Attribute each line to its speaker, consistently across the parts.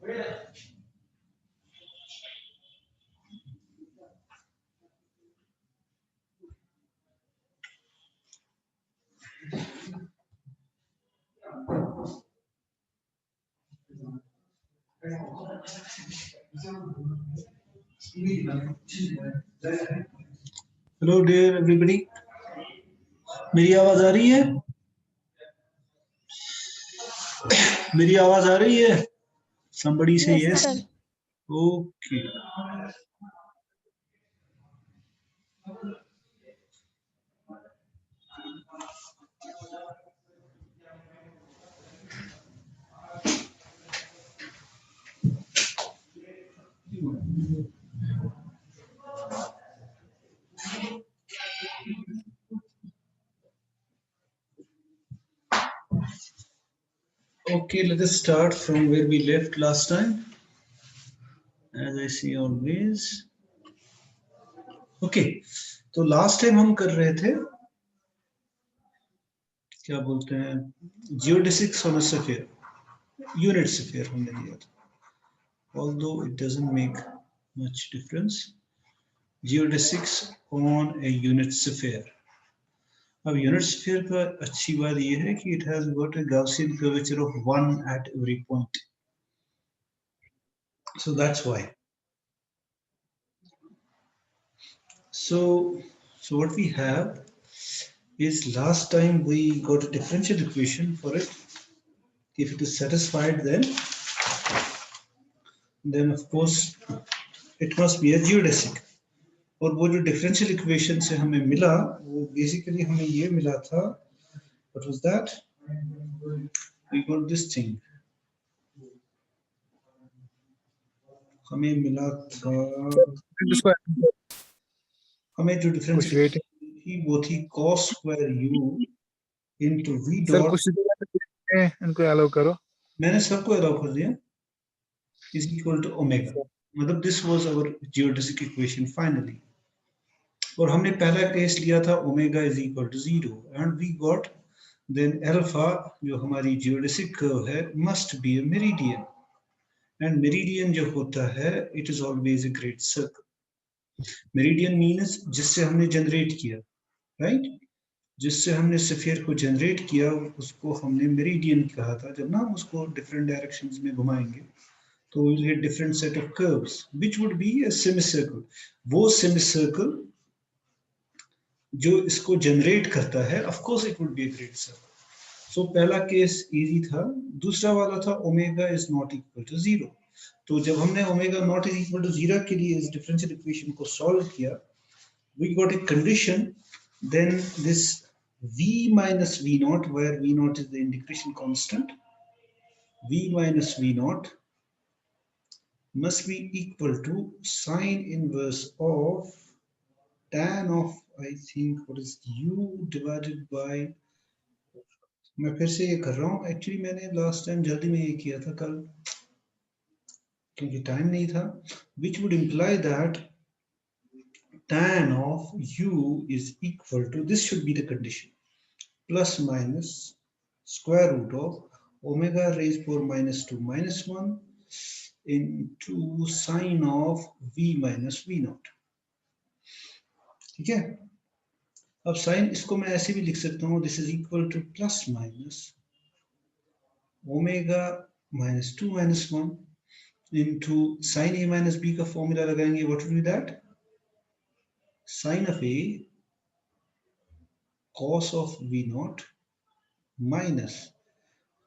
Speaker 1: Hello dear everybody, मेरी आवाज आ रही है? मेरी आवाज आ रही है? somebody say yes.
Speaker 2: Sir.
Speaker 1: Okay. Okay, let us start from where we left last time. As I see always. Okay, तो last time हम कर रहे थे क्या बोलते हैं geodesics on a sphere, unit sphere हमने लिया था. Although it doesn't make much difference. Geodesics on a unit sphere. अब यूनिट स्फीयर का अच्छी बात ये है कि it has got a Gaussian curvature of 1 at every point, so that's why. So what we have is last time we got a differential equation for it. If it is satisfied, then of course it must be a geodesic. और वो जो differential equation से हमें मिला वो basically हमें ये मिला था, what was that? We got this thing. हमें मिला था, हमें जो डिफरेंशियल थी वो थी cos square u into v
Speaker 3: sir
Speaker 1: dot.
Speaker 3: कुछ इनको अलाउ करो.
Speaker 1: मैंने सबको अलाउ कर दिया. is equal to omega. मतलब this was our geodesic equation finally. और हमने पहला केस लिया था omega is equal to 0 and we got then alpha जो हमारी geodesic curve है must be a meridian, and meridian जो होता है it is always a great circle. Meridian means जिससे हमने जनरेट किया, right? जिससे हमने स्फीयर को जनरेट किया उसको हमने मेरिडियन कहा था. जब ना हम उसको डिफरेंट डायरेक्शंस में घुमाएंगे तो we'll get different set of curves which would be a semicircle. वो semicircle जो इसको जनरेट करता है of course it would be a great circle. So पहला केस इजी था. दूसरा वाला था omega is not equal to 0. तो जब हमने omega not is equal to 0 के लिए इस डिफरेंशियल इक्वेशन को सॉल्व किया, we got a condition. Then this v minus v naught, where v naught is the integration constant, v minus v naught must be equal to sine inverse of tan of, I think, what is u divided by, मैं फिर से ये कर रहा हूँ. Actually मैंने last time जल्दी में ये किया था कल क्योंकि टाइम नहीं था. which would imply that tan of u is equal to, this should be the condition, plus minus square root of omega raised power minus 2 minus 1 into sine of v minus v naught. ठीक है. अब sign इसको मैं ऐसे भी लिख सकता हूँ, this is equal to plus minus omega minus 2 minus 1 into sin a minus b का फॉर्मूला लगाएंगे. what will be that? sin of a cos of v naught minus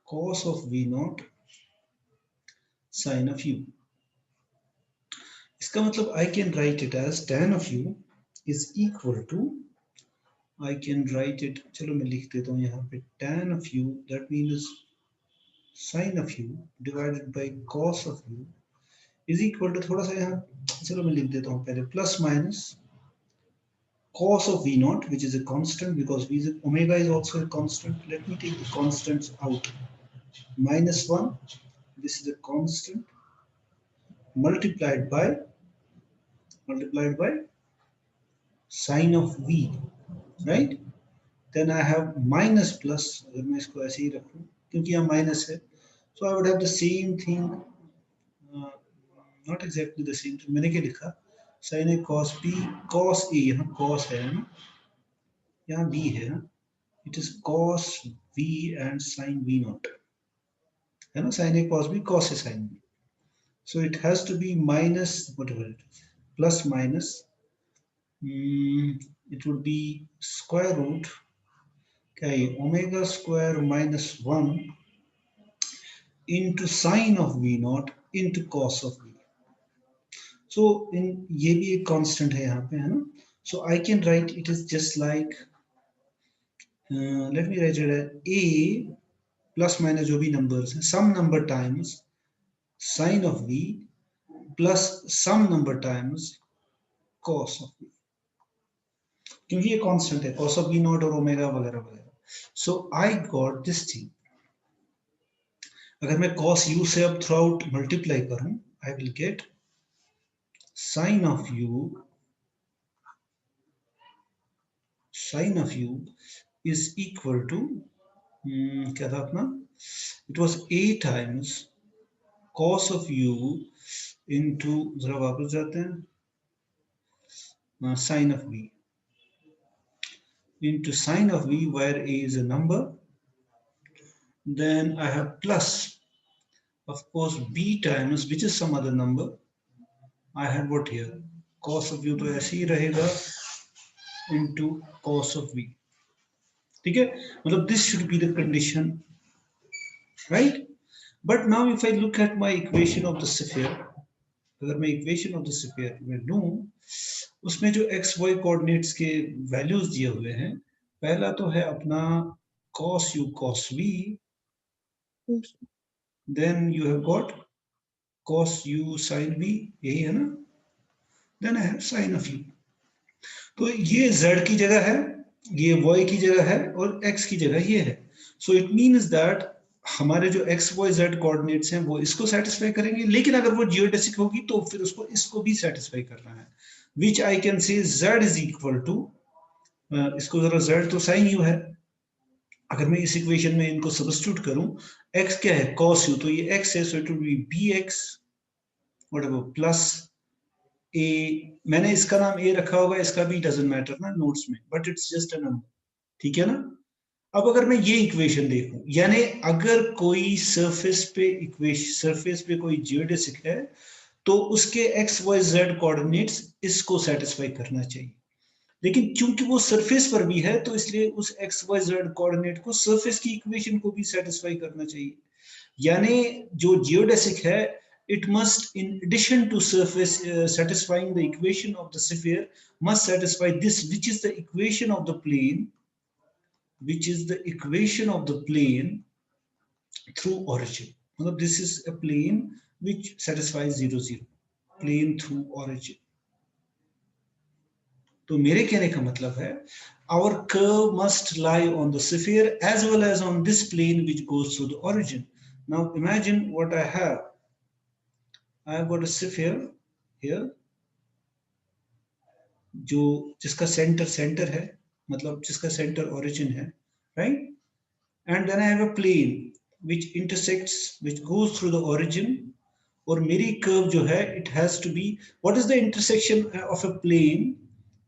Speaker 1: cos of v naught sin of u. इसका मतलब I can write it as tan of u is equal to, I can write it, चलो मैं लिख देता हूँ यहाँ पे, tan of u that means sin of u divided by cos of u is equal to, थोड़ा सा यहाँ चलो मैं लिख देता हूँ पहले, plus minus cos of v naught which is a constant because v is, omega is also a constant. Let me take the constants out. Minus 1, this is a constant, multiplied by sine of v, right? Then I have minus plus, अगर मैं इसको ऐसे ही रखूं क्योंकि यहाँ minus है, so I would have the same thing not exactly the same. तो मैंने क्या लिखा, sine A cos B cos A, यहाँ कॉस है ना, यहाँ बी है ना, it is cos V and sine V not, है ना, sine A cos B cos A sine B, so it has to be minus whatever it is, plus minus, it would be square root, क्या है, omega square minus 1 into sine of v naught into cos of v. So in ये भी एक constant है यहाँ पे, है ना, so I can write it is just like let me write it as a plus minus जो भी numbers हैं, some number times sine of v plus some number times cos of v, क्योंकि ये कांस्टेंट है cos of v not और omega वगैरह वगैरह. सो I got this thing. अगर मैं cos u से अब थ्रू आउट मल्टीप्लाई करूं, आई will gate sin of u is equal to क्या था अपना, it was a times cos of u into, जरा वापस जाते हैं, sin of v into sin of v where a is a number, then I have plus of course b times which is some other number, I have what here, cos of u तो ऐसे ही रहेगा into cos of v, ठीक है, मतलब this should be the condition, right? But now if I look at my equation of the sphere, अगर मैं equation of the sphere में लूं, उसमें जो x y coordinates के values दिए हुए हैं, पहला तो है अपना cos u cos v, then you have got cos u sin v, यही है ना, then I have sin of u. तो ये z की जगह है, ये y की जगह है और x की जगह ये है. सो इट मीन्स दैट हमारे जो x y z कोऑर्डिनेट्स हैं वो इसको सेटिस्फाई करेंगे, लेकिन अगर वो जियोडेसिक होगी तो फिर उसको इसको भी सेटिस्फाई करना है, which I can say z is equal to, इसको जरा z तो sin u है, अगर मैं इस इक्वेशन में इनको सब्स्टिट्यूट करूं, x क्या है cos u, तो ये x है, so it will be bx whatever plus a, मैंने इसका नाम a रखा होगा, इसका भी डजंट मैटर ना नोट्स में, but it's just a number, ठीक है ना. अब अगर मैं ये इक्वेशन देखूं, यानी अगर कोई सरफेस पे कोई जियोडेसिक है तो उसके एक्स वाई जेड कोऑर्डिनेट्स इसको सेटिस्फाई करना चाहिए, लेकिन क्योंकि वो सरफेस पर भी है तो इसलिए उस एक्स वाई जेड कोऑर्डिनेट को सरफेस की इक्वेशन को भी सेटिस्फाई करना चाहिए. यानी जो जियोडेसिक है, it must, in addition to surface satisfying the equation of the sphere, must satisfy this, which is the equation of the plane, through origin. मतलब this is a plane which satisfies 0 0, plane through origin. तो मेरे कहने का मतलब है, our curve must lie on the sphere as well as on this plane which goes through the origin. Now imagine what I have. I have got a sphere here, जो जिसका centre है, मतलब जिसका सेंटर ओरिजिन है, right? And then I have a plane which intersects, which goes through the origin, और मेरी curve जो है, it has to be, what is the intersection of a plane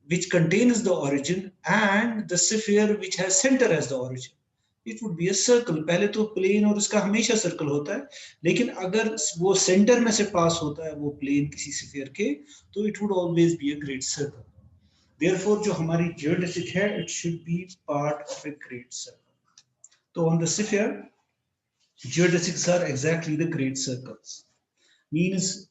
Speaker 1: which contains the origin and the sphere which has center as the origin? It would be a circle. पहले तो plane और उसका हमेशा circle होता है, लेकिन अगर वो सेंटर में से पास होता है वो प्लेन किसी स्फीयर के, तो it would always be a great circle. Therefore जो हमारी जियोडेसिक है, it should be part of a great circle. तो on the sphere, geodesics are exactly the great circles. Means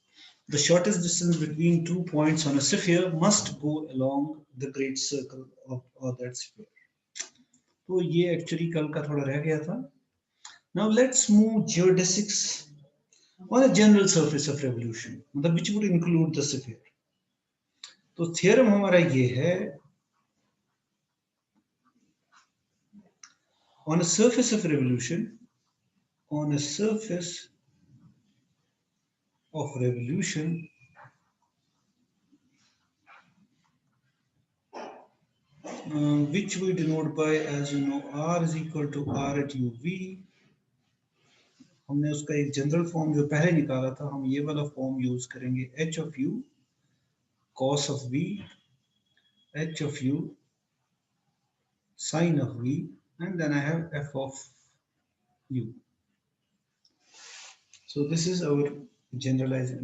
Speaker 1: the shortest distance between 2 points on a sphere must go along the great circle of that sphere. तो ये actually कल का थोड़ा रह गया था. Now let's move geodesics on a general surface of revolution, मतलब which would include the sphere. तो थ्योरम हमारा ये है, on a surface of revolution, which we denote by, as you know, r is equal to r at uv हमने उसका एक general form जो पहले निकाला था, हम ये वाला फॉर्म यूज करेंगे, h of u cos of v, h of u sin of v, and then I have f of u. So this is our generalized,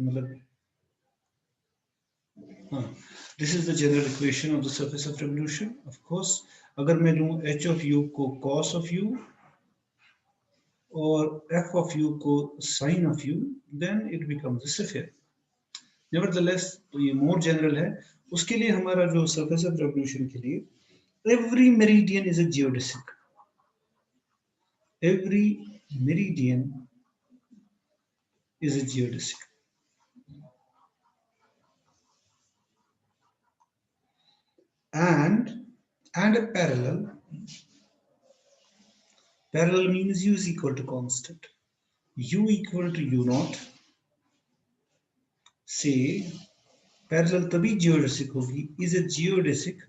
Speaker 1: this is the general equation of the surface of revolution. Of course, अगर मैं लूँ h of u को cos of u और f of u को sin of u, then it becomes a sphere. Nevertheless, तो ये more general है. उसके लिए हमारा जो surface of revolution के लिए, every meridian is a geodesic. Every meridian is a geodesic. And a parallel. Parallel means u is equal to constant. U equal to u naught. Say parallel तभी geodesic होगी, is a geodesic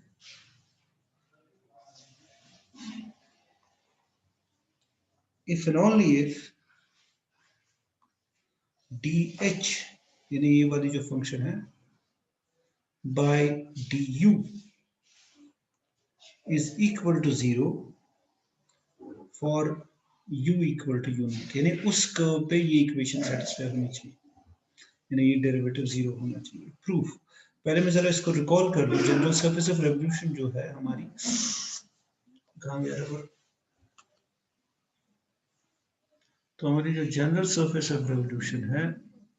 Speaker 1: if and only if dh यानी ये वाली जो function है by du is equal to 0 for u equal to u naught. यानी उस curve पे ये इक्वेशन सेटिस्फाई होनी चाहिए, यानी ये डेरिवेटिव 0 होना चाहिए. प्रूफ, पहले मैं जरा इसको रिकॉल कर लूं. जनरल सरफेस ऑफ रेवोल्यूशन जो है हमारी, कहां गया है? तो हमारी जो जनरल सरफेस ऑफ रेवोल्यूशन है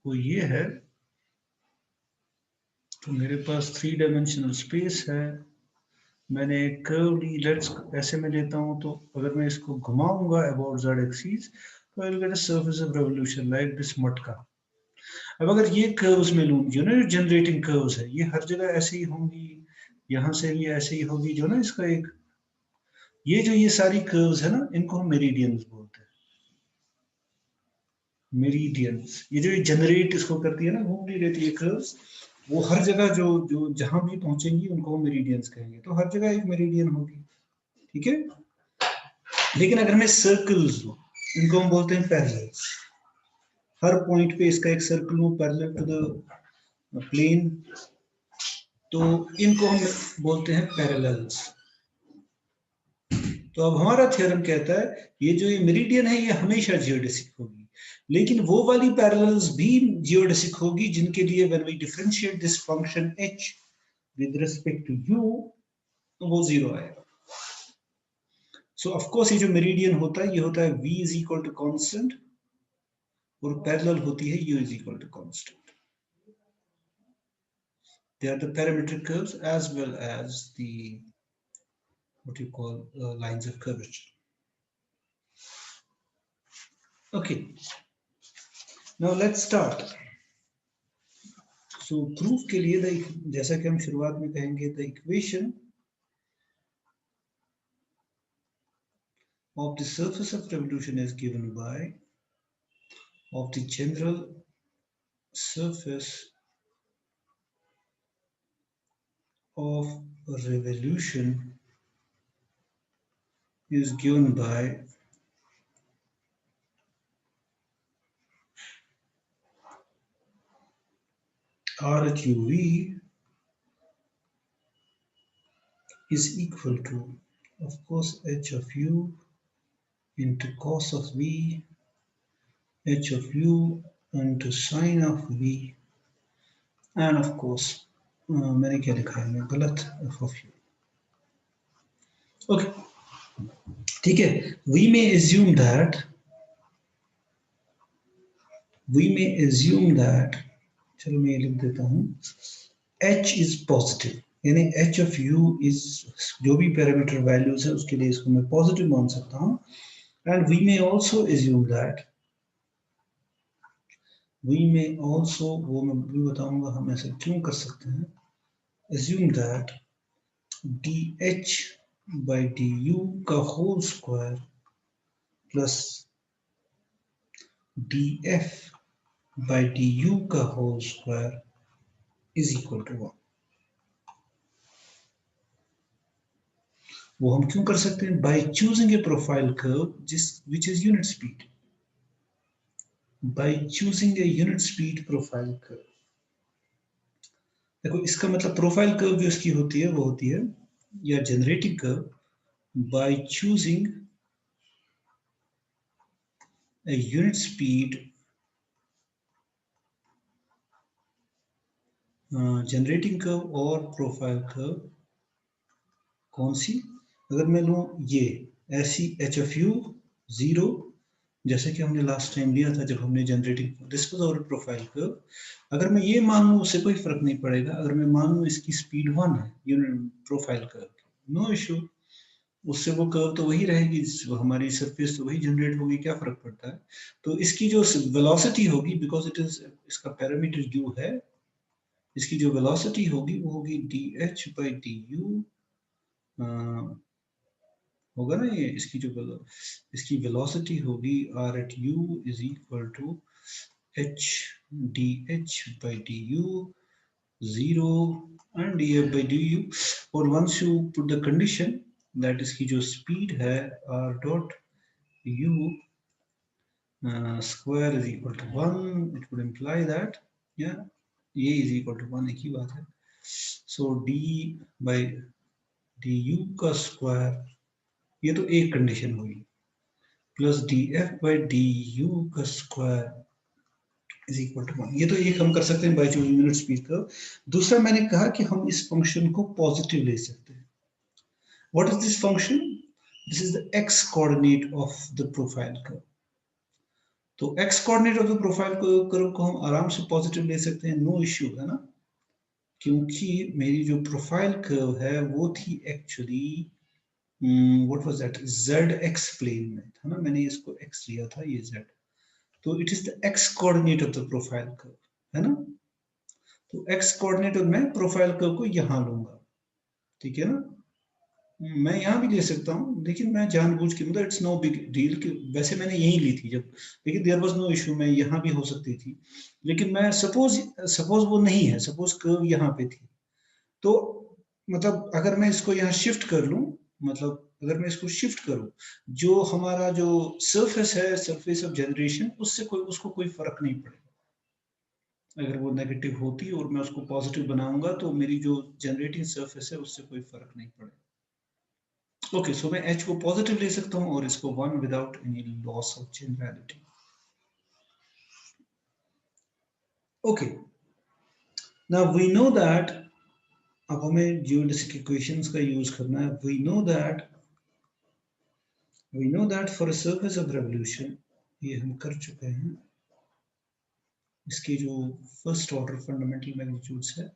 Speaker 1: वो ये है. तो मेरे पास 3 डायमेंशनल स्पेस है, मैंने एक कर्व ली, लेट्स ऐसे में लेता हूं, तो अगर मैं इसको घुमाऊंगा अबाउट z एक्सिस, तो आई will get a surface of revolution like this मटका. अब अगर ये कर्व्स में लूं, जो ना जनरेटिंग कर्व्स है, ये हर जगह ऐसे ही होंगी, यहां से भी ऐसे ही होगी, जो ना इसका एक, ये सारी कर्व्स है ना, इनको हम मेरिडियंस बोलते हैं. मेरिडियंस, ये जो जनरेट इसको करती है ना, घूमती रहती है कर्व्स, वो हर जगह जो जो जहां भी पहुंचेंगी उनको हम मेरिडियंस कहेंगे. तो हर जगह एक मेरिडियन होगी, ठीक है. लेकिन अगर मैं सर्कल्स लूं, इनको हम बोलते हैं पैरेलल्स. हर पॉइंट पे इसका एक सर्कल हो पैरेलल टू द प्लेन, तो इनको हम बोलते हैं पैरेलल्स. तो अब हमारा थ्योरम कहता है ये जो ये मेरिडियन है ये हमेशा जियोडेसिक होगी, लेकिन वो वाली पैरेलल्स भी जियोडेसिक होगी जिनके लिए when we differentiate this function h with respect to u, तो वो 0 आएगा. सो ऑफ कोर्स ये जो मेरिडियन होता है, ये होता है v is equal to constant, और पैरेलल होती है u is equal to constant. They are the parametric curves as well as the what you call lines of curvature. Okay, now let's start. So proof के लिए जैसा कि हम शुरुआत में कहेंगे, the equation of the surface of revolution is given by of the general surface of revolution is given by RHUV is equal to, of course, h of u into cos of v, h of u into sin of v, and of course मैंने क्या लिखा है, मैं गलत, f of u. Okay, ठीक है. we may assume that चलो मैं ये लिख देता हूं, h is positive, यानी h of u is, जो भी पैरामीटर वैल्यूज है उसके लिए इसको मैं पॉजिटिव मान सकता हूं. And we may also assume that, वो मैं भी बताऊंगा हम ऐसे क्यों कर सकते हैं, assume that dh by du का whole square plus df by du का whole square is equal to 1. वो हम क्यों कर सकते हैं, by choosing a profile curve which is unit speed. by choosing a unit speed profile curve. देखो इसका मतलब प्रोफाइल कर्व जो इसकी होती है वो होती है या generating curve by choosing a unit speed generating curve और प्रोफाइल कर्व कौन सी, अगर मैं लूँ ये ऐसी HFU 0 जैसे कि हमने लास्ट टाइम लिया था जब हमने generating this was our profile curve, अगर मैं ये मान लूँ उससे कोई फर्क नहीं पड़ेगा, अगर मैं मान लूँ इसकी स्पीड 1 है यूनिट प्रोफाइल कर्व की, नो इशू, उससे वो कर्व तो वही रहेगी, हमारी सरफेस तो वही जनरेट होगी, क्या फर्क पड़ता है। तो इसकी जो वेलोसिटी होगी बिकॉज इट इज इसका पैरामीटर u है, इसकी जो वेलोसिटी होगी वो होगी dh/du होगा ना ये, इसकी वेलोसिटी होगी r@u is equal to h dh/du 0 and df/du, और once you put the condition that इसकी जो स्पीड है r dot u square is equal to 1, it would imply that yeah a is equal to 1, एक ही बात है। so d by du का square, ये तो एक कंडीशन हुई, प्लस df/du का स्क्वायर इज इक्वल टू 1, ये तो एक हम कर सकते हैं by choosing unit speed curve. दूसरा मैंने कहा कि हम इस फंक्शन को पॉजिटिव ले सकते हैं। What is this function, this is the x coordinate of the profile curve. तो x coordinate of the profile curve को हम आराम से पॉजिटिव ले सकते हैं, नो इश्यू है ना, क्योंकि मेरी जो प्रोफाइल कर्व है वो थी actually what was that zx plane में था ना, मैंने इसको x लिया था, ये z, तो it is the x coordinate of the profile curve, है ना। तो x कोऑर्डिनेट और मैं प्रोफाइल कर्व को यहां लूंगा, ठीक है ना, मैं यहाँ भी ले सकता हूँ, लेकिन मैं जानबूझ के, मतलब इट्स नो बिग डील कि वैसे मैंने यही ली थी जब, लेकिन देयर वाज नो इशू, मैं यहाँ भी हो सकती थी, लेकिन मैं सपोज वो नहीं है, सपोज कर्व यहाँ पे थी, तो मतलब अगर मैं इसको यहाँ शिफ्ट कर लूँ, मतलब अगर मैं इसको शिफ्ट करूँ, जो हमारा जो सरफेस है, सरफेस ऑफ जनरेशन, उससे उसको कोई फर्क नहीं पड़ेगा। अगर वो नेगेटिव होती और मैं उसको पॉजिटिव बनाऊंगा तो मेरी जो जनरेटिंग सरफेस है उससे कोई फर्क नहीं पड़ेगा। ओके, सो मैं h को पॉजिटिव ले सकता हूँ और इसको 1 without any loss of generality. Okay, now we know that, अब हमें जियोडेसिक इक्वेशंस का यूज करना है। We know that for a surface of revolution, ये हम कर चुके हैं, इसकी जो फर्स्ट ऑर्डर फंडामेंटल मैग्नीट्यूड्स है,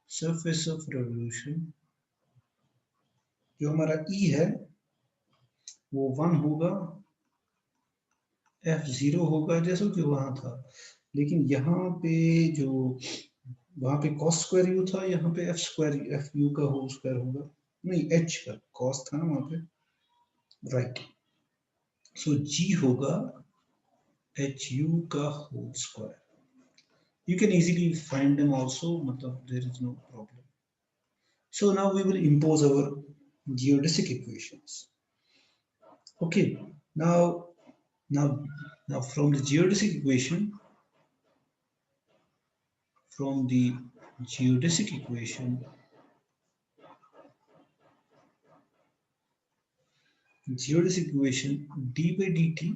Speaker 1: सरफेस ऑफ रेवोल्यूशन जो हमारा E है वो 1 होगा, F 0 होगा जैसा कि वहां था, लेकिन यहाँ पे जो वहां पे cos स्क्वायर u था, यहाँ पे f स्क्वायर f u का होल स्क्वायर होगा, नहीं h का cos था ना वहां पे, राइट। सो g होगा h u का whole square, you can easily find them also, मतलब there is no problem. So now we will impose our geodesic equations. Okay, now from the geodesic equation, geodesic equation d by dt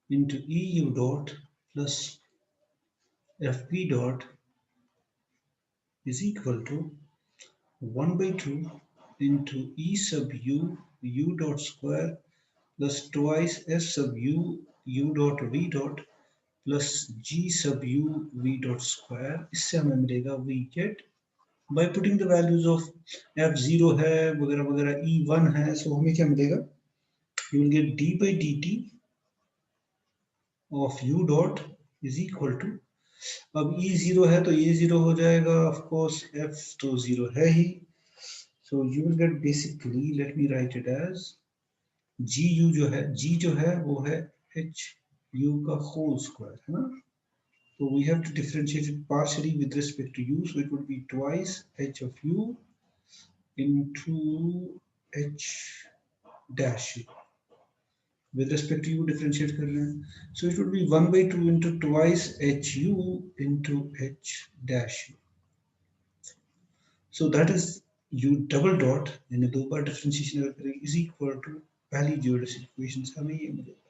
Speaker 1: into eu dot plus fp dot is equal to 1 by 2 into e sub u dot square plus twice f sub u dot v dot plus g sub u v dot square, इससे हमें मिलेगा we get by putting the values of f0 है वगैरह वगैरह, e1 है, so हमें क्या मिलेगा, you will get d by dt of u dot is equal to, अब e0 है तो ये 0 हो जाएगा, of course f तो 0 है ही, so you will get basically, let me write it as gu जो है वो है h u का whole square, है ना, so we have to differentiate it partially with respect to u, so it would be twice h of u into h dash u, with respect to u differentiate कर रहे हैं, so it would be 1/2 into twice hu into h dash u. So that is u double dot यानी दो बार differentiation अगर करें is equal to पहली geodesic equation से हमें ये मिलेगा.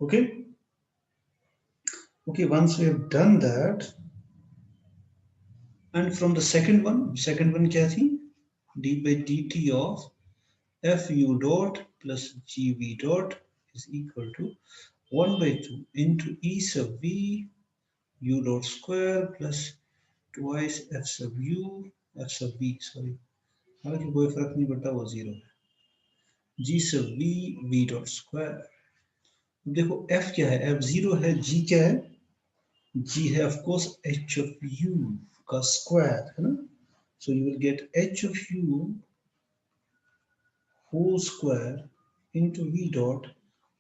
Speaker 1: Okay. Okay, once we have done that, and from the second one क्या थी? d by dt of fu dot plus gv dot is equal to 1/2 into e sub v u dot square plus twice f sub v, sorry, हालांकि कोई फर्क नहीं पड़ता, वो zero है, g sub v dot square. देखो f क्या है, f जीरो है, g क्या है, g है of course h of u का स्क्वायर है ना, so you will get h of u whole square into v dot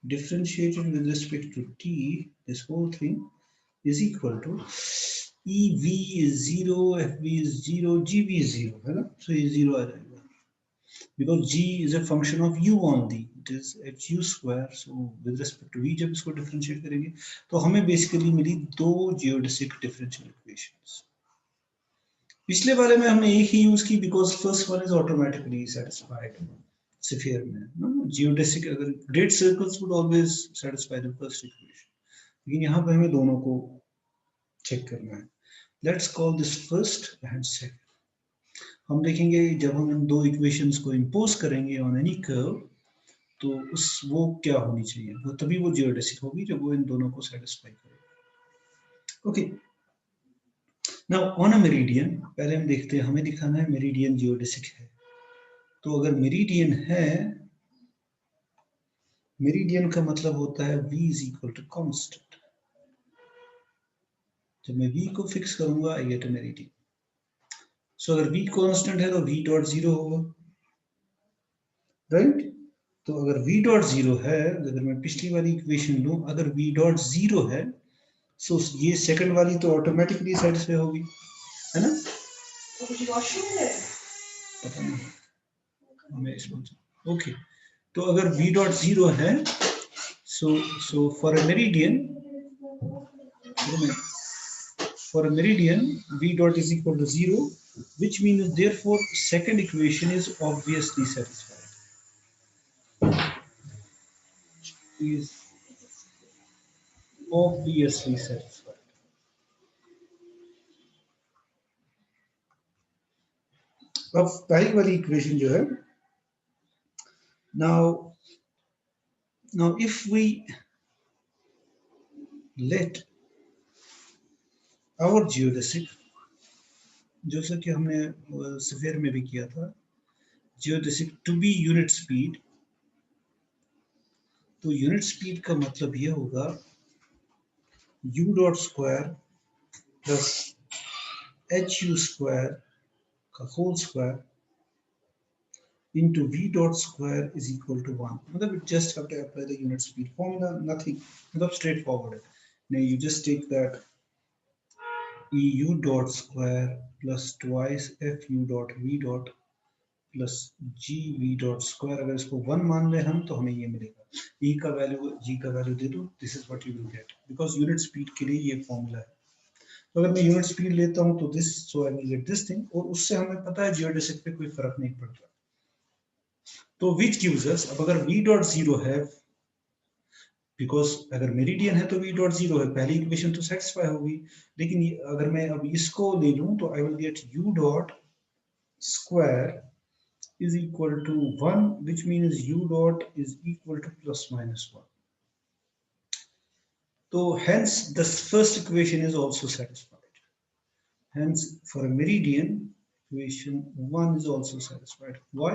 Speaker 1: differentiated with respect to t, this whole thing is equal to ev is 0, fv is 0, gv is 0 है ना, so ये 0 आ जाएगा because g is a function of u only, it is hu square, so with respect to v जब इसको differentiate करेंगे तो हमें basically मिली दो geodesic differential equations. पिछले वाले में हमने एक ही यूज की because first one is automatically satisfied sphere में ना, जियोडेसिक अगर great circles would always satisfy the first equation, लेकिन यहाँ पे हमें दोनों को चेक करना है. Let's call this first and second. हम देखेंगे जब हम इन दो इक्वेशंस को इंपोज करेंगे ऑन एनी कर्व तो उस वो क्या होनी चाहिए, वो तभी वो जियोडेसिक होगी जब वो इन दोनों को सेटिस्फाई करेगा. Okay, now on a meridian पहले हम देखते हैं, हमें दिखाना है मेरिडियन जियोडेसिक है. तो अगर मेरिडियन है, मेरिडियन का मतलब होता है v is equal to constant. जब मैं v को फिक्स करूंगा आई गेट अ मेरिडियन. सो अगर v कांस्टेंट है तो v डॉट जीरो होगा, राइट. तो अगर v डॉट जीरो है, अगर मैं पिछली वाली इक्वेशन लूं, अगर v डॉट जीरो है सो ये सेकंड वाली तो ऑटोमेटिकली सेटिस्फाई होगी, है ना. पता नहीं मैं इसमें ओके. तो अगर v डॉट जीरो है, so for a meridian v dot is equal to 0, which means therefore second equation is obviously satisfied. Is obviously satisfied. अब पहली वाली इक्वेशन जो है, now if we let our geodesic, जैसा कि हमने स्फीयर में भी किया था, geodesic to be unit speed, तो यूनिट स्पीड का मतलब ये होगा u dot square plus hu square का whole square into v dot square is equal to 1. मतलब you just have to apply the unit speed formula, nothing, मतलब straightforward है. Now you just take that eu dot square plus twice fu dot v dot plus gv dot square, अगर इसको 1 मान ले हम तो हमें ये मिलेगा. e का वैल्यू g का वैल्यू दे दो, this is what you will get because unit speed के लिए ये फॉर्मूला है. तो अगर मैं यूनिट स्पीड लेता हूँ तो this, so I will get this thing, और उससे हमें पता है जियोडेसिक पे कोई फर्क नहीं पड़ता. तो which gives us, अब अगर v डॉट जीरो है, बिकॉज अगर मेरिडियन है तो v डॉट जीरो है, पहली इक्वेशन तो सेटिस्फाई होगी, लेकिन अगर मैं अब इसको ले लूं तो आई will gate u dot square is equal to 1, which means u dot is equal to plus minus 1. So hence the first equation is also satisfied. Hence for a meridian equation 1 is also satisfied. Why?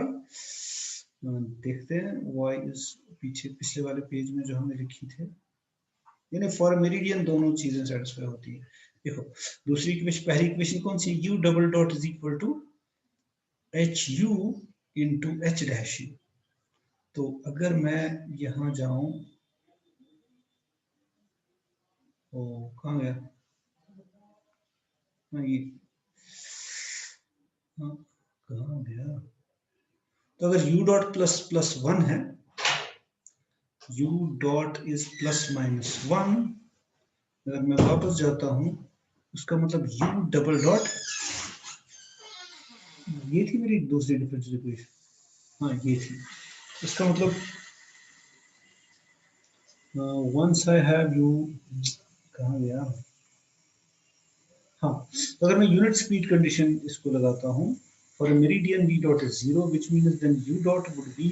Speaker 1: देखते हैं y is पीछे पिछले वाले page में जो हमने लिखी थे, यानी फॉर मेरिडियन दोनों चीजें सेटिस्फाई होती है. देखो दूसरी इक्वेशन, पहली इक्वेशन कौन सी, u double dot is equal to hu into h dash u. तो अगर मैं यहां जाऊं, ओ कहां गया, हाँ ये, हाँ कहां गया, तो अगर u डॉट प्लस प्लस 1 है, u dot is plus minus 1, अगर मैं वापस जाता हूं उसका मतलब u डबल डॉट, ये थी मेरी दूसरी डिफरेंशियल इक्वेशन, हाँ ये थी, इसका मतलब वंस आई हैव यू, कहाँ गया, हाँ, तो अगर मैं यूनिट स्पीड कंडीशन इसको लगाता हूँ, for meridian v dot is 0 which means then u dot would be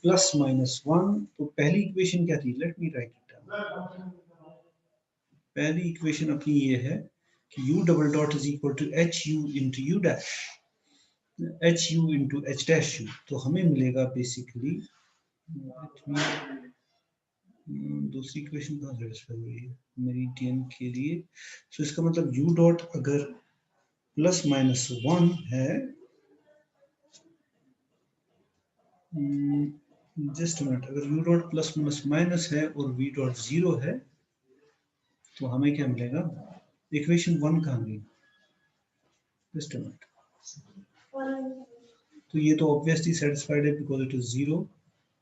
Speaker 1: plus minus 1। तो पहली इक्वेशन क्या थी, let me write it down. पहली इक्वेशन अपनी ये है कि u double dot is equal to h you into u dash, h you into H dash u. तो हमें मिलेगा बेसिकली, दूसरी इक्वेशन कहाँ सेटिस्फाई हो रही है मेरिडियन के लिए, सो इसका मतलब u डॉट अगर प्लस माइनस 1 है, जस्ट मिनट, अगर u dot plus minus minus है और v डॉट 0 है, तो हमें क्या मिलेगा, इक्वेशन 1 कहाँ गई, जस्ट मिनट, तो ये तो ऑब्वियसली सेटिस्फाइड है बिकॉज इट इज 0,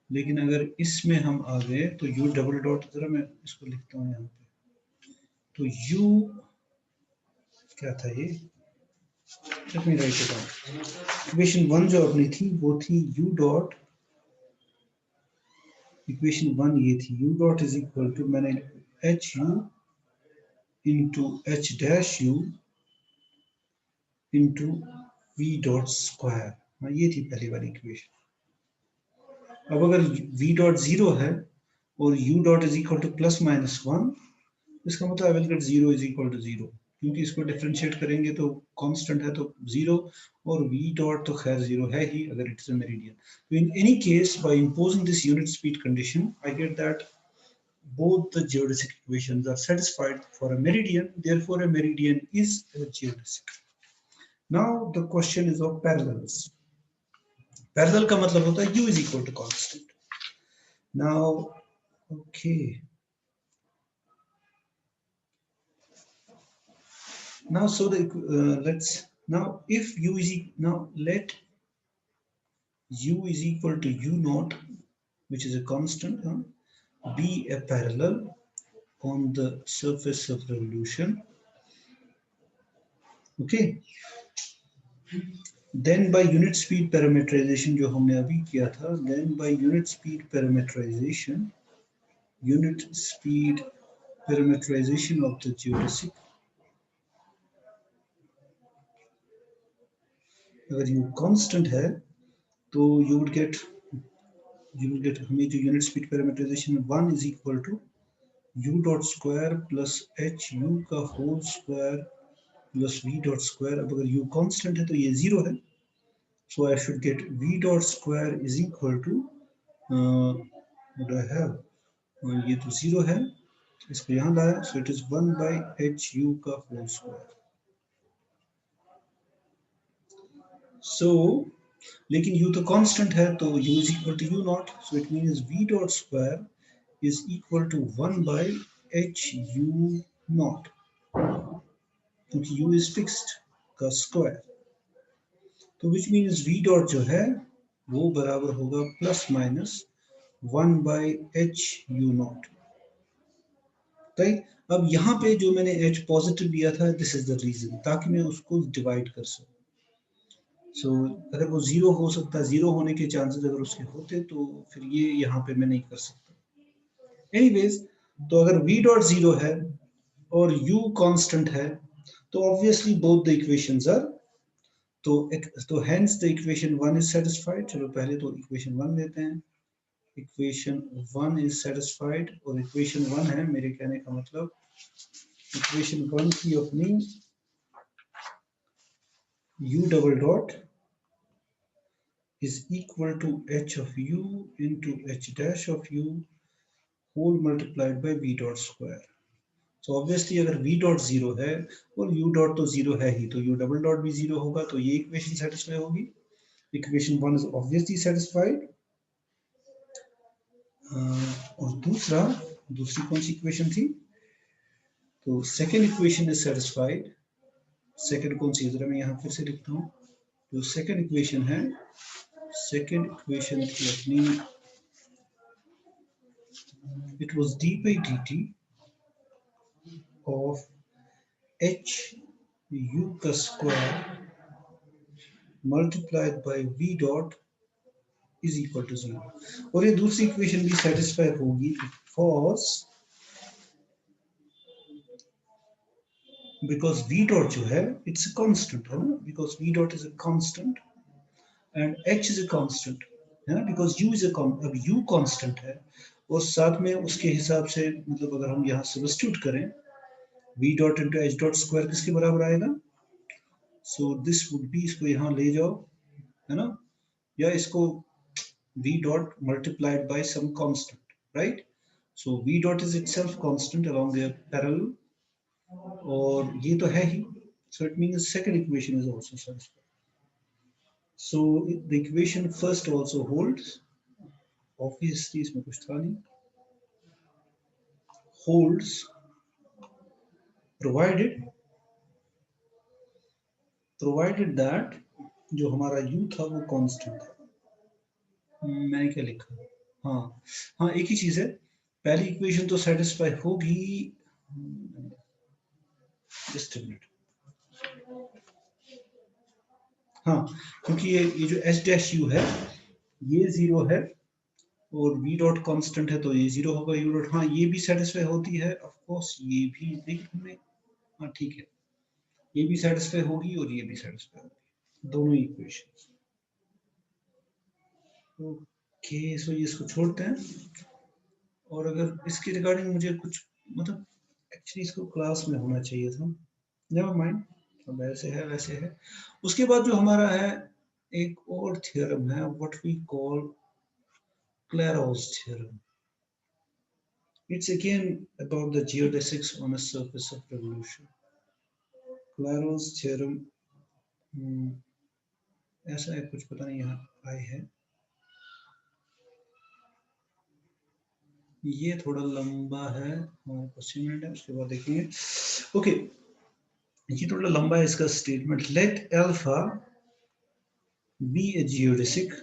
Speaker 1: लेकिन अगर इसमें हम आ गए तो u डबल डॉट, जरा मैं इसको लिखता हूँ यहाँ पे, तो u क्या था ये, late me write it down. Equation 1 जो अपनी थी वो थी u डॉट, इक्वेशन 1 ये थी u dot is equal to, मैंने H you into H dash U into V dot square, हाँ ये थी पहली वाली इक्वेशन। अब अगर v डॉट 0 है और u dot is equal to plus minus 1, इसका मतलब I will get 0 is equal to 0, क्योंकि इसको डिफरेंशिएट करेंगे तो कांस्टेंट है तो 0, और v डॉट तो खैर 0 है ही अगर इट्स अ मेरिडियन। तो in any case by imposing this unit speed condition I get that both the geodesic equations are satisfied for a meridian, therefore a meridian is a geodesic. Now the question is of parallels. Parallel का मतलब होता है u is equal to constant. Now okay, now so the let's, now if u is now let u is equal to u naught, which is a constant, be a parallel on the surface of revolution, okay, then by unit speed parameterization जो हमने अभी किया था, then by unit speed parameterization of the geodesic, अगर u constant है तो you will get हमें जो unit speed parameterization 1 is equal to u dot square plus h u का whole square plus v dot square। अब अगर u constant है तो ये 0 है, so I should get v dot square is equal to what do I have, ये तो 0 है, इसको यहाँ लाया, so it is 1 by h u का whole square। so लेकिन u तो constant है तो u is equal to u naught, so it means v dot square is equal to 1 by h u naught, क्योंकि u is fixed का square, तो which means v dot जो है वो बराबर होगा plus minus 1 by h u naught, right. अब यहाँ पे जो मैंने h पॉजिटिव लिया था, दिस इज द रीजन, ताकि मैं उसको डिवाइड कर सकूं। सो अगर वो 0 हो सकता है, 0 होने के चांसेस अगर उसके होते तो फिर ये यहाँ पे मैं नहीं कर सकता। एनीवेज, तो अगर v डॉट 0 है और u कांस्टेंट है तो obviously both the equations are, तो hence the equation 1 is satisfied. चलो पहले तो इक्वेशन 1 लेते हैं, इक्वेशन 1 इज सेटिस्फाइड, और इक्वेशन 1 है, मेरे कहने का मतलब इक्वेशन 1 की अपनी u double dot is equal to h of u into h dash of u whole multiplied by v dot square। so obviously अगर v dot 0 है और u dot तो 0 है ही, तो u डबल डॉट भी 0 होगा, तो ये इक्वेशन सेटिस्फाई होगी। Equation 1 is obviously satisfied। और दूसरी कौन सी इक्वेशन थी, तो second equation is satisfied. Second कौन सी, जरा मैं यहाँ फिर से लिखता हूँ, तो सेकेंड इक्वेशन है सेकेंड इक्वेशन थी अपनी, it was d by dt of h u का square multiplied by v dot is equal to 0. और ये दूसरी इक्वेशन भी सेटिस्फाई होगी because v dot जो है it's a constant है ना, because v dot is a constant and h is a constant है ना, because u is a अब u constant है और साथ में उसके हिसाब से मतलब अगर हम यहाँ सब्स्टिट्यूट करें v dot into h dot square किसके बराबर आएगा, so this would be, इसको यहाँ ले जाओ है ना, या इसको v dot multiplied by some constant, right? So v dot is itself constant along their parallel और ये तो है ही, so it means second equation is also satisfied. So the equation first also holds, obviously इसमें कुछ था नहीं, holds provided that जो हमारा u था वो constant था. मैंने क्या लिखा, हाँ एक ही चीज है, पहली इक्वेशन तो सेटिस्फाई होगी, जस्ट अ मिनट, हाँ क्योंकि ये जो h डैश u है ये 0 है और v डॉट कांस्टेंट है तो ये 0 होगा, u डॉट, हाँ ये भी सेटिस्फाई होती है ऑफ कोर्स, ये भी देख हमने, हाँ ठीक है, ये भी सेटिस्फाई होगी और ये भी सेटिस्फाई होगी, दोनों इक्वेशंस. ओके सो ये इसको छोड़ते हैं, और अगर इसके रिगार्डिंग मुझे कुछ मतलब एक्चुअली इसको क्लास में होना चाहिए था, नेवर माइंड, अब ऐसे है वैसे है. उसके बाद जो हमारा है एक और थ्योरम है, what we call Clairaut's theorem. It's again about the geodesics on a surface of revolution. Clairaut's theorem, ऐसा है कुछ पता नहीं, यहाँ आई है, ये थोड़ा लंबा है, कुछ मिनट है उसके बाद देखेंगे. ओके ये थोड़ा लंबा है इसका statement. Let alpha be a geodesic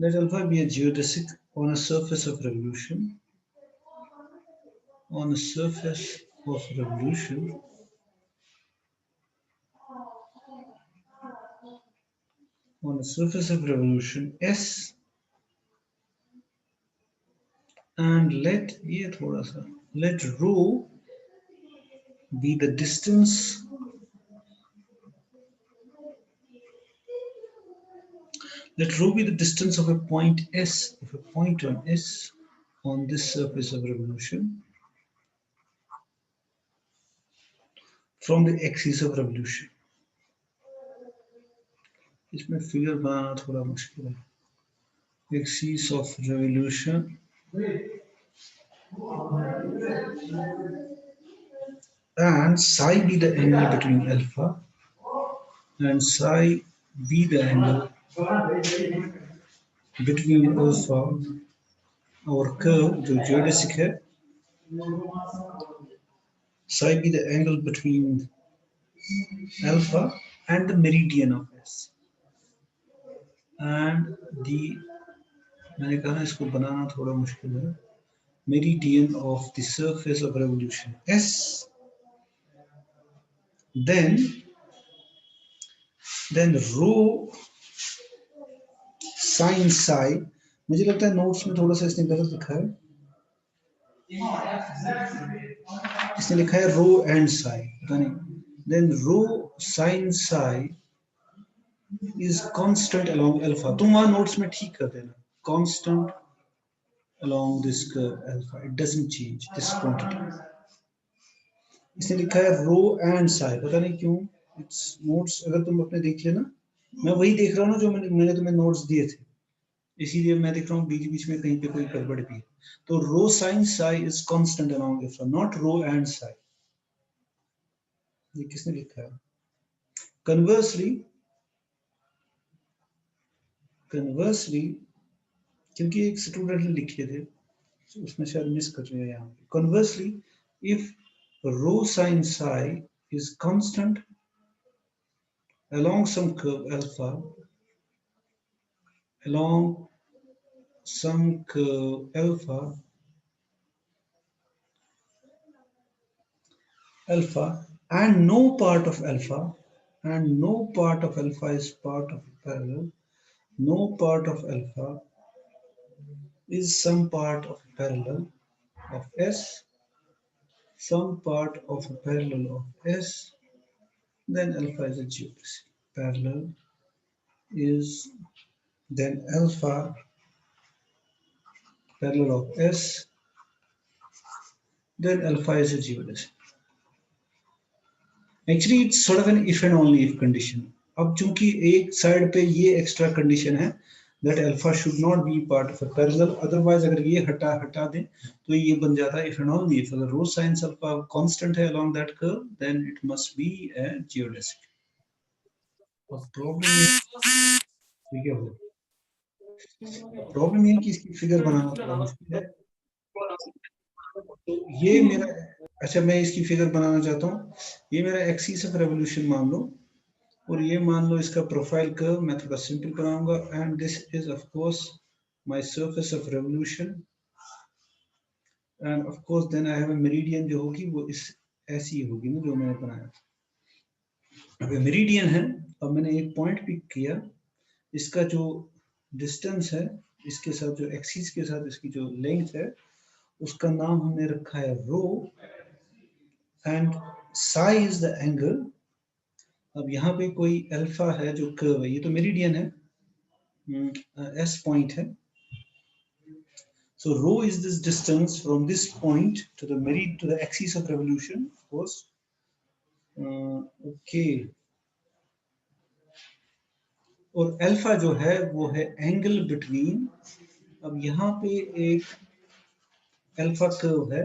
Speaker 1: let alpha be a geodesic on a surface of revolution, on a surface of revolution on a surface of revolution S, and let ये थोड़ा सा, let rho be the distance of a point S, of a point on S on this surface of revolution from the axis of revolution. इसमें figure बनाना थोड़ा मुश्किल है. Axis of revolution and psi be the angle between alpha and psi be the angle between alpha, our curve जो geodesic है, psi be the angle between alpha and the meridian of S, and the, मैंने कहा इसको बनाना थोड़ा मुश्किल है, meridian of the surface of revolution S, then rho sin psi, मुझे लगता है नोट्स में थोड़ा सा इसने गलत लिखा है, इसने लिखा है रो एंड साई, पता नहीं, then rho sin psi is constant along alpha. तुम वहां नोट्स में ठीक कर देना, constant along this curve alpha, it doesn't change this quantity. इसने लिखा है रो एंड साई, पता नहीं क्यों, इट्स नोट्स अगर तुम अपने देख लेना, मैं वही देख रहा हूँ ना जो मैंने तुम्हें नोट्स दिए थे, इसीलिए मैं देख रहा हूँ बीच बीच में कहीं पे कोई गड़बड़ भी है. तो rho sine psi is constant along alpha, not rho and psi. ये किसने लिखा है? कन्वर्सली क्योंकि एक स्टूडेंट ने लिखे थे उसमें शायद मिस कर रहे हैं यहाँ पे. Conversely if row sine Sai is constant along some curve alpha, along some curve alpha, and no part of alpha, and no part of alpha is part of parallel, no part of alpha is some part of parallel of S, some part of a parallel of S, then alpha is a geodesy. Parallel is then alpha parallel of S, then alpha is a geodesy. Actually, it's sort of an if and only if condition. अब चूंकि एक side पे ये extra condition है that alpha should not be part of a parallel, otherwise अगर ये हटा दें तो ये बन जाता है if and only if. अगर rho sinus alpha constant है along that curve, then it must be a geodesic. Problem ये है कि इसकी फिगर बनाना थोड़ा मुश्किल है. तो ये मेरा, अच्छा मैं इसकी फिगर बनाना चाहता हूँ. ये मेरा एक्सिस ऑफ रेवोल्यूशन मान लो, और ये मान लो इसका प्रोफाइल कर्व. मैं थोड़ा सिंपल बनाऊंगा. And this is of course my surface of revolution, and of course then I have a meridian जो होगी वो इस ऐसी होगी ना जो मैंने बनाया. अब ये मेरिडियन है. अब मैंने एक पॉइंट पिक किया. इसका जो डिस्टेंस है इसके साथ, जो एक्सिस के साथ इसकी जो लेंथ है, उसका नाम हमने रखा है rho, and psi is the angle. अब यहाँ पे कोई अल्फा है जो कर्व है, ये तो मेरिडियन है, एस पॉइंट है. So rho is this distance from this point to the axis of revolution, of course. Okay. और अल्फा जो है वो है एंगल बिटवीन. अब यहाँ पे एक अल्फा कर्व है,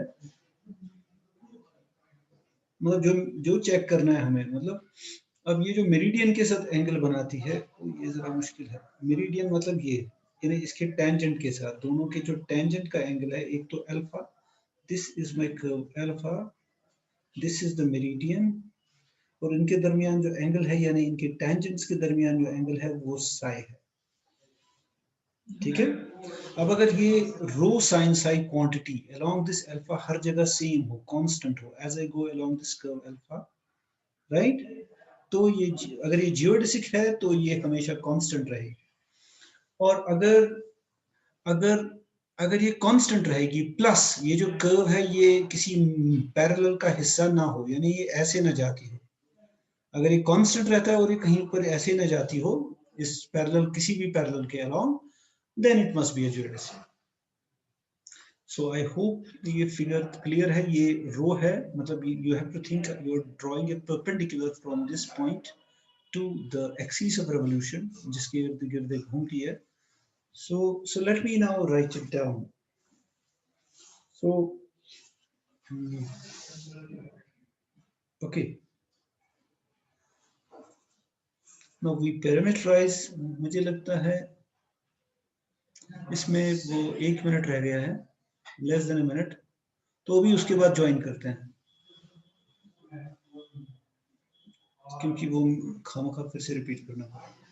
Speaker 1: मतलब जो चेक करना है हमें, मतलब अब ये जो मेरिडियन के साथ एंगल बनाती है ये जरा मुश्किल है. मेरिडियन मतलब ये, यानी इसके टेंजेंट के साथ, दोनों के जो टेंजेंट का एंगल है, एक तो alpha, this is my curve alpha, this is the meridian, और इनके दरमियान जो एंगल है, यानी इनके टेंजेंट्स के दरमियान जो एंगल है वो साई है. ठीक है. अब अगर ये rho sine psi quantity along this alpha हर जगह सेम हो, कांस्टेंट हो, as I go along this curve alpha, right, तो ये अगर ये जियोडेसिक है तो ये हमेशा कांस्टेंट रहेगी. और अगर ये कांस्टेंट रहेगी, प्लस ये जो कर्व है ये किसी पैरेलल का हिस्सा ना हो, यानी ये ऐसे ना जाती हो. अगर ये कांस्टेंट रहता है और ये कहीं पर ऐसे ना जाती हो इस पैरेलल, किसी भी पैरेलल के along, then it must be a geodesic. So I hope ये फिगर क्लियर है. ये रो है, मतलब you have to think you are drawing a perpendicular from this point to the axis of revolution, जिसके इर्द गिर्द घूमती है. So let me now write it down. So okay, now we parameterize. मुझे लगता है इसमें वो 1 मिनट रह गया है, लेस देन अ मिनट, तो भी उसके बाद ज्वाइन करते हैं, क्योंकि वो खामखा फिर से रिपीट करना पड़ेगा.